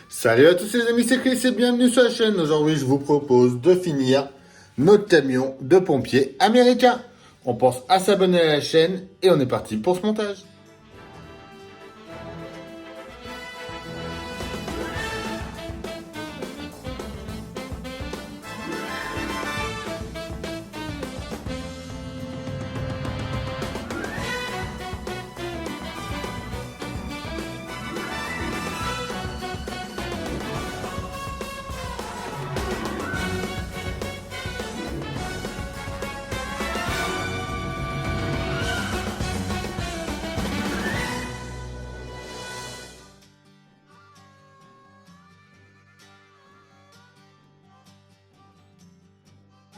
Salut à tous les amis, c'est Chris et bienvenue sur la chaîne. Aujourd'hui, je vous propose de finir notre camion de pompiers américain. On pense à s'abonner à la chaîne et on est parti pour ce montage.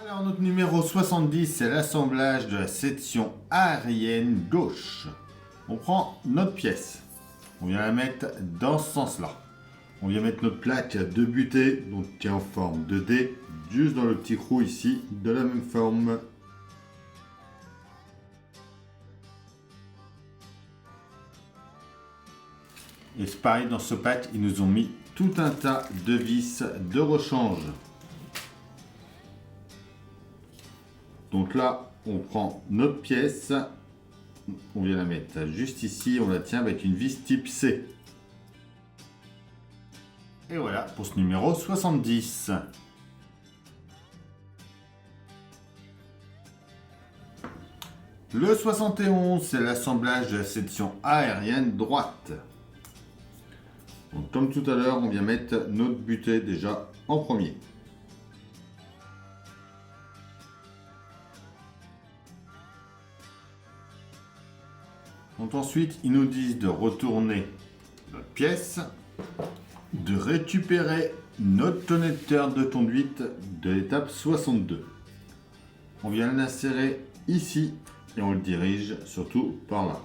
Alors notre numéro 70, c'est l'assemblage de la section aérienne gauche. On prend notre pièce, on vient la mettre dans ce sens-là. On vient mettre notre plaque de butée, donc qui est en forme de D, juste dans le petit trou ici, de la même forme. Et c'est pareil, dans ce pack, ils nous ont mis tout un tas de vis de rechange. Donc là, on prend notre pièce, on vient la mettre juste ici, on la tient avec une vis type C. Et voilà pour ce numéro 70. Le 71, c'est l'assemblage de la section aérienne droite. Donc, comme tout à l'heure, on vient mettre notre butée déjà en premier. Donc ensuite, ils nous disent de retourner notre pièce, de récupérer notre connecteur de conduite de l'étape 62. On vient l'insérer ici et on le dirige surtout par là.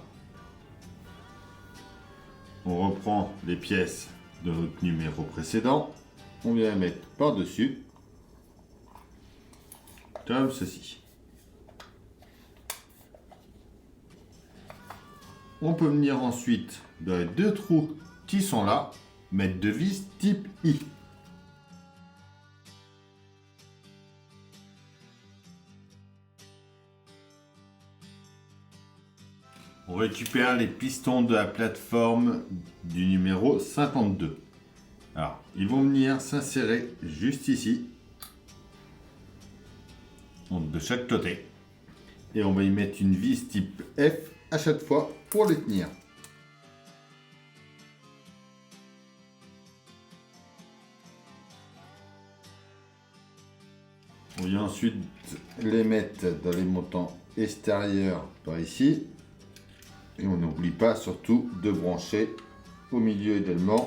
On reprend les pièces de notre numéro précédent, on vient les mettre par-dessus, comme ceci. On peut venir ensuite dans les deux trous qui sont là, mettre deux vis type I. On récupère les pistons de la plateforme du numéro 52. Alors, ils vont venir s'insérer juste ici, donc de chaque côté. Et on va y mettre une vis type F à chaque fois pour les tenir. On vient ensuite les mettre dans les montants extérieurs par ici. Et on n'oublie pas surtout de brancher au milieu également.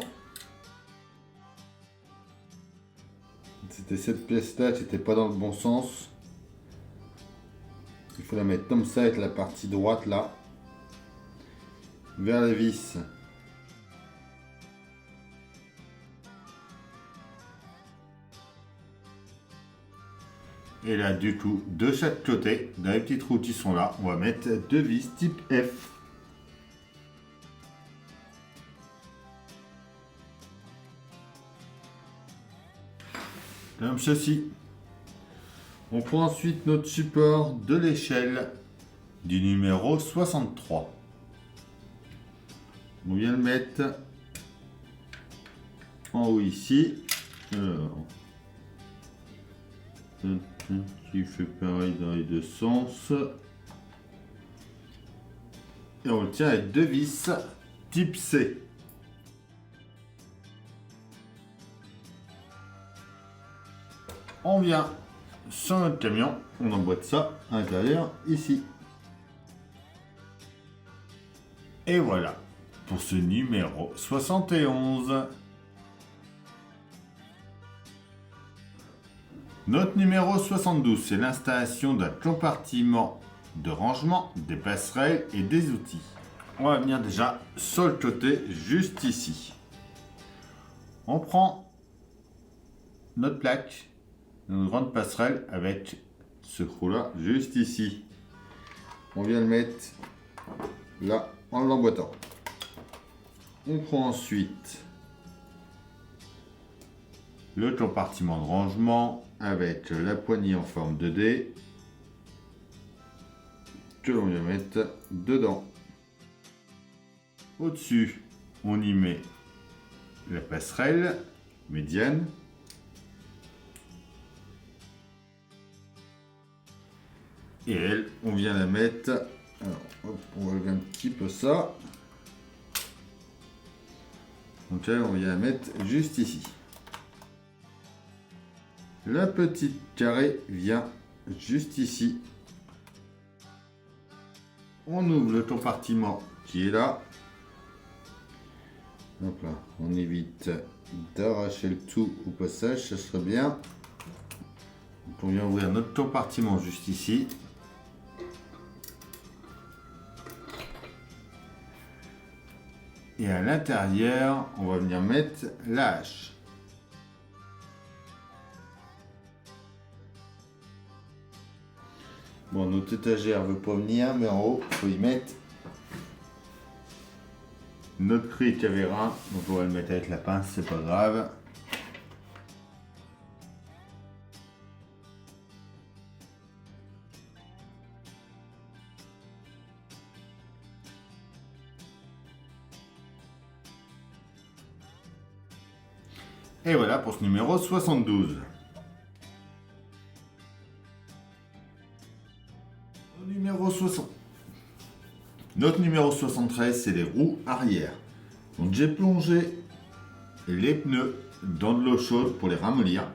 C'était cette pièce-là qui n'était pas dans le bon sens. Il faut la mettre comme ça avec la partie droite là. Vers la vis. Et là, du coup, de chaque côté, dans les petits trous qui sont là, on va mettre deux vis type F. Comme ceci. On prend ensuite notre support de l'échelle du numéro 63. On vient le mettre en haut ici. Alors, qui fait pareil dans les deux sens. Et on le tient avec deux vis type C. On vient sur notre camion, on emboîte ça à l'intérieur ici. Et voilà pour ce numéro 71. Notre numéro 72, c'est l'installation d'un compartiment de rangement, des passerelles et des outils. On va venir déjà sur le côté, juste ici. On prend notre plaque, notre grande passerelle avec ce trou-là, juste ici. On vient le mettre là en l'emboîtant. On prend ensuite le compartiment de rangement avec la poignée en forme de dé que l'on vient mettre dedans. Au-dessus, on y met la passerelle médiane. Et elle, on vient la mettre. Alors, hop, on va lever un petit peu ça. Donc là, on vient la mettre juste ici. La petite carrée vient juste ici. On ouvre le compartiment qui est là. Donc là, on évite d'arracher le tout au passage, ça serait bien. Donc on vient ouvrir notre compartiment juste ici. Et à l'intérieur, on va venir mettre la hache. Bon, notre étagère ne veut pas venir, mais en haut, il faut y mettre notre cric à vérin. Donc on va le mettre avec la pince, c'est pas grave. Et voilà pour ce numéro 72. Notre numéro 73, c'est les roues arrière. Donc j'ai plongé les pneus dans de l'eau chaude pour les ramollir.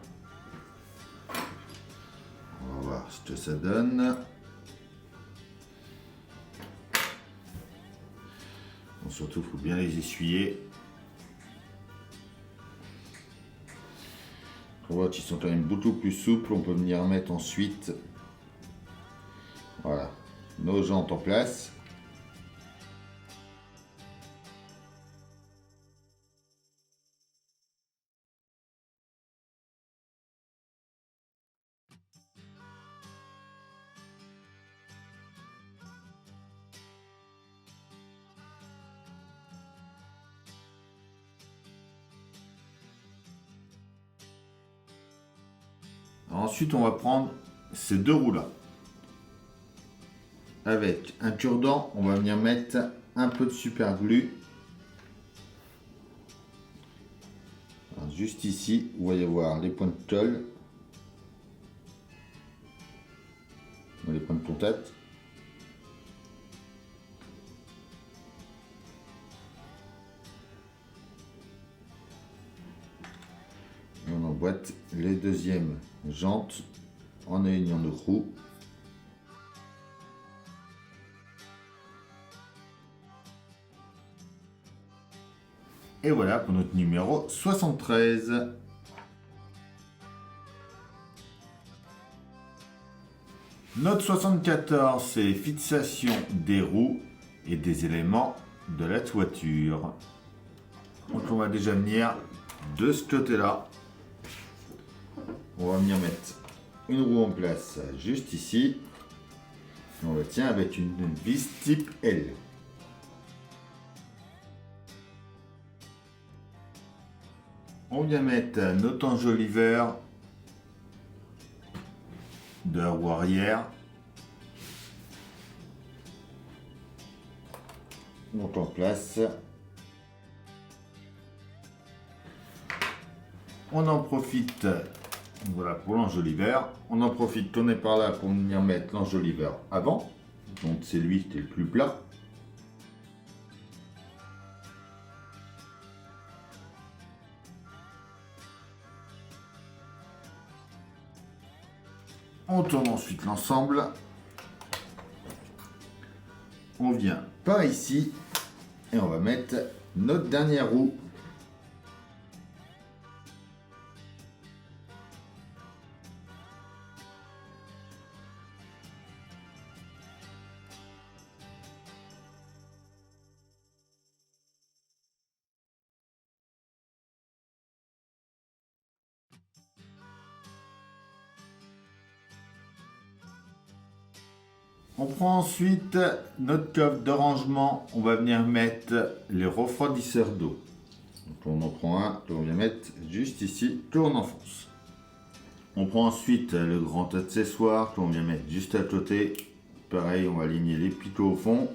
On va voir ce que ça donne. Bon, surtout, il faut bien les essuyer. On voit qu'ils sont quand même beaucoup plus souples. On peut venir mettre ensuite, voilà, nos jantes en place. Ensuite, on va prendre ces deux roues-là. Avec un cure-dent, on va venir mettre un peu de super glue. Alors, juste ici, vous voyez voir les points de colle. Les points de contact. Et on emboîte les deuxièmes jantes en alignant nos roues. Et voilà pour notre numéro 73. Notre 74, c'est les fixations des roues et des éléments de la toiture. Donc on va déjà venir de ce côté-là. On va venir mettre une roue en place juste ici. On la tient avec une vis type L. On vient mettre notre enjoliveur de la roue arrière. Donc en place. On en profite, voilà, pour l'enjoliveur. On en profite, tourner par là pour venir mettre l'enjoliveur avant. Donc c'est lui qui est le plus plat. On tourne ensuite l'ensemble. On vient par ici et on va mettre notre dernière roue. On prend ensuite notre coffre de rangement, on va venir mettre les refroidisseurs d'eau. Donc on en prend un que l'on vient mettre juste ici, que l'on enfonce. On prend ensuite le grand accessoire que l'on vient mettre juste à côté. Pareil, on va aligner les picots au fond.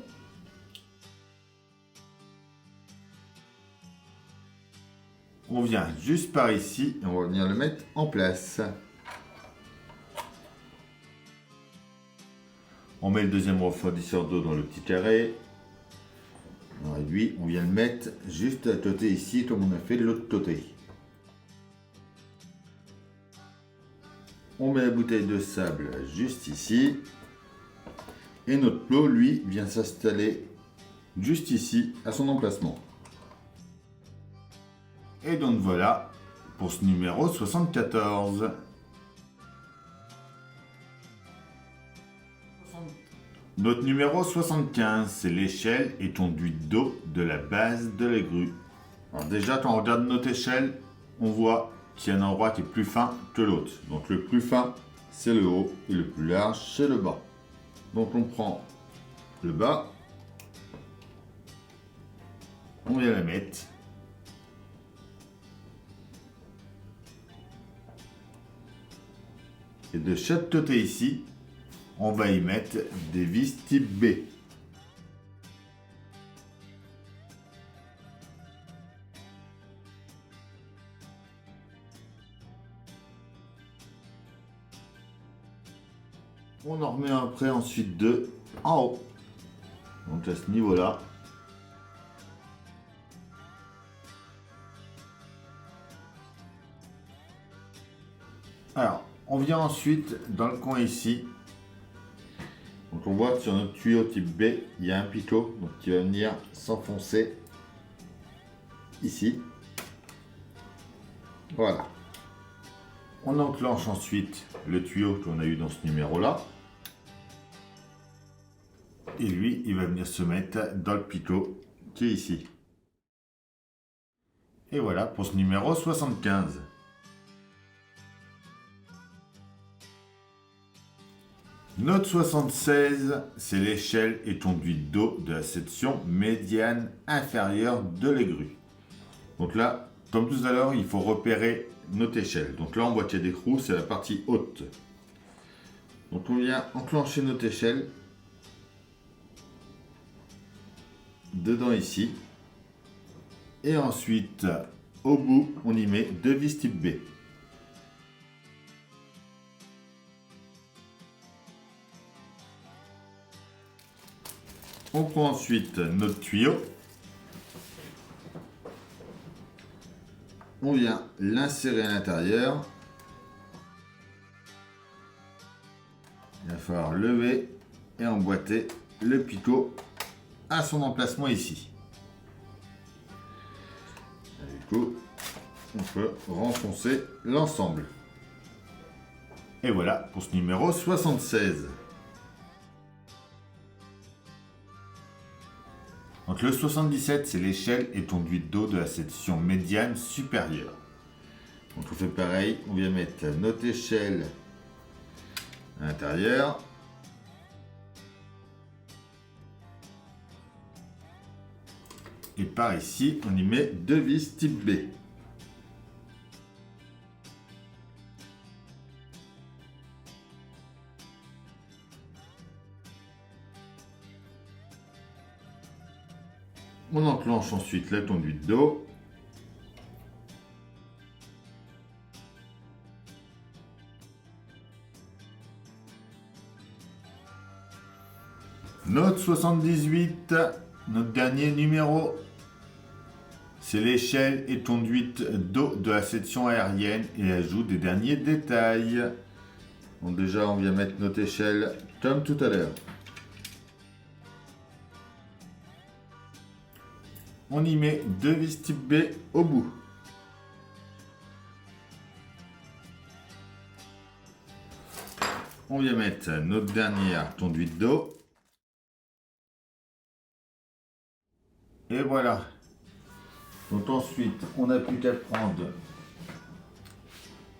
On vient juste par ici et on va venir le mettre en place. On met le deuxième refroidisseur d'eau dans le petit carré. On réduit, on vient le mettre juste à côté ici comme on a fait de l'autre côté. On met la bouteille de sable juste ici. Et notre plot, lui, vient s'installer juste ici à son emplacement. Et donc voilà pour ce numéro 74. Notre numéro 75, c'est l'échelle et conduit d'eau de la base de la grue. Alors déjà, quand on regarde notre échelle, on voit qu'il y a un endroit qui est plus fin que l'autre. Donc le plus fin, c'est le haut et le plus large, c'est le bas. Donc on prend le bas, on vient la mettre. Et de chaque côté ici, on va y mettre des vis type B. On en remet après ensuite deux en haut. Donc à ce niveau-là. Alors, on vient ensuite dans le coin ici. Donc on voit que sur notre tuyau type B, il y a un picot donc, qui va venir s'enfoncer ici. Voilà. On enclenche ensuite le tuyau qu'on a eu dans ce numéro-là. Et lui, il va venir se mettre dans le picot qui est ici. Et voilà pour ce numéro 75. Notre 76, c'est l'échelle et conduite d'eau de la section médiane inférieure de l'aigru. Donc là, comme tout à l'heure, il faut repérer notre échelle. Donc là, on voit qu'il y a des trous, c'est la partie haute. Donc on vient enclencher notre échelle dedans ici. Et ensuite, au bout, on y met deux vis type B. On prend ensuite notre tuyau. On vient l'insérer à l'intérieur. Il va falloir lever et emboîter le picot à son emplacement ici. Et du coup, on peut renfoncer l'ensemble. Et voilà pour ce numéro 76. Donc le 77, c'est l'échelle et conduite d'eau de la section médiane supérieure. Donc on fait pareil, on vient mettre notre échelle à l'intérieur. Et par ici, on y met deux vis type B. On enclenche ensuite la conduite d'eau. Notre 78, notre dernier numéro, c'est l'échelle et conduite d'eau de la section aérienne et ajout des derniers détails. Donc déjà, on vient mettre notre échelle comme tout à l'heure. On y met deux vis type B au bout. On vient mettre notre dernière conduite d'eau. Et voilà. Donc ensuite, on n'a plus qu'à prendre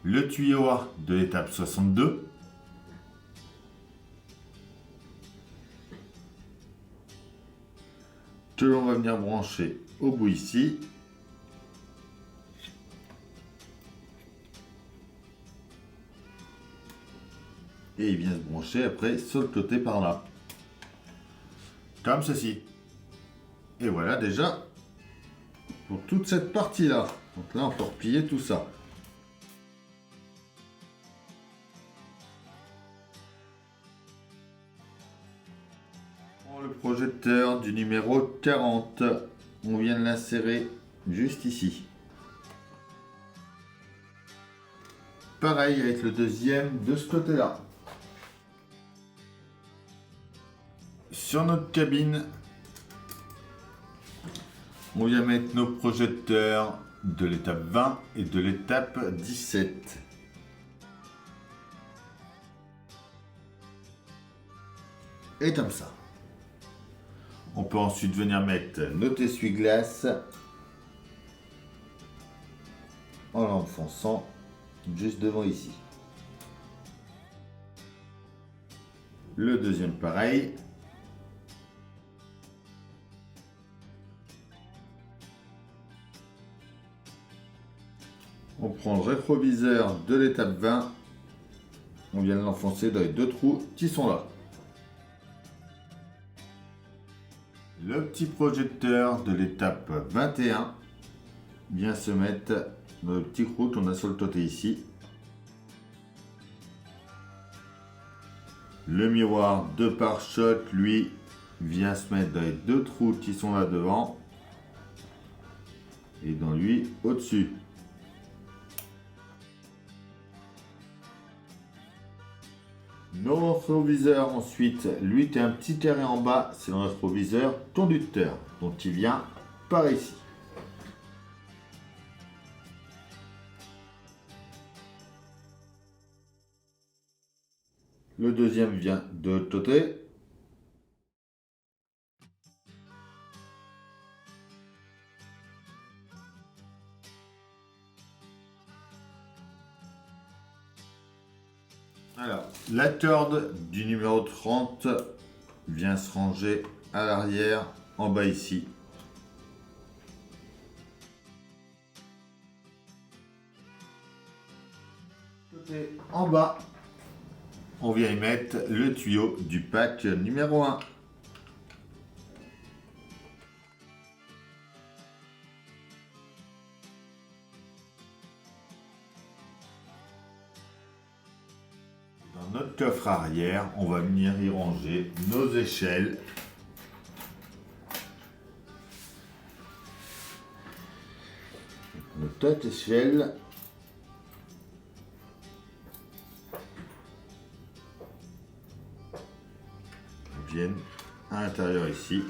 le tuyau A de l'étape 62. Que l'on va venir brancher au bout ici. Et il vient se brancher après sur le côté par là. Comme ceci. Et voilà déjà pour toute cette partie-là. Donc là, on peut replier tout ça. Le projecteur du numéro 40, on vient de l'insérer juste ici. Pareil avec le deuxième de ce côté-là. Sur notre cabine, on vient mettre nos projecteurs de l'étape 20 et de l'étape 17. Et comme ça. On peut ensuite venir mettre notre essuie-glace en l'enfonçant juste devant ici. Le deuxième pareil. On prend le rétroviseur de l'étape 20. On vient de l'enfoncer dans les deux trous qui sont là. Le petit projecteur de l'étape 21 vient se mettre dans le petit trou qu'on a sur le côté ici. Le miroir de pare-choc, lui, vient se mettre dans les deux trous qui sont là devant et dans lui au-dessus. Nos rétroviseurs ensuite, lui qui a un petit carré en bas, c'est le rétroviseur conducteur, donc il vient par ici. Le deuxième vient de l'autre côté. Alors, la corde du numéro 30 vient se ranger à l'arrière, en bas ici. Côté en bas, on vient y mettre le tuyau du pack numéro 1. Dans notre coffre arrière, on va venir y ranger nos échelles. Notre échelle. Viennent à l'intérieur ici.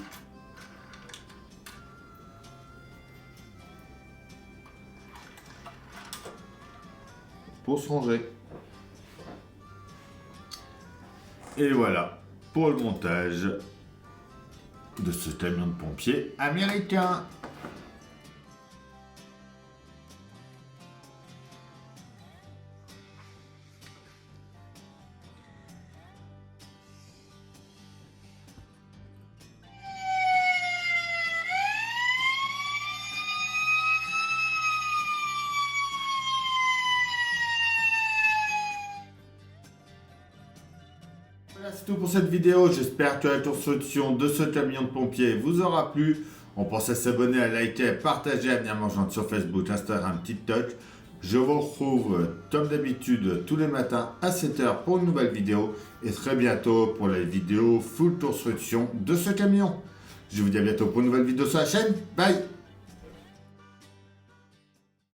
Pour se ranger. Et voilà pour le montage de ce camion de pompier américain. Voilà, c'est tout pour cette vidéo. J'espère que la construction de ce camion de pompier vous aura plu. On pense à s'abonner, à liker, à partager, à venir me rejoindre sur Facebook, Instagram, TikTok. Je vous retrouve comme d'habitude tous les matins à 7 h pour une nouvelle vidéo et très bientôt pour la vidéo full construction de ce camion. Je vous dis à bientôt pour une nouvelle vidéo sur la chaîne. Bye!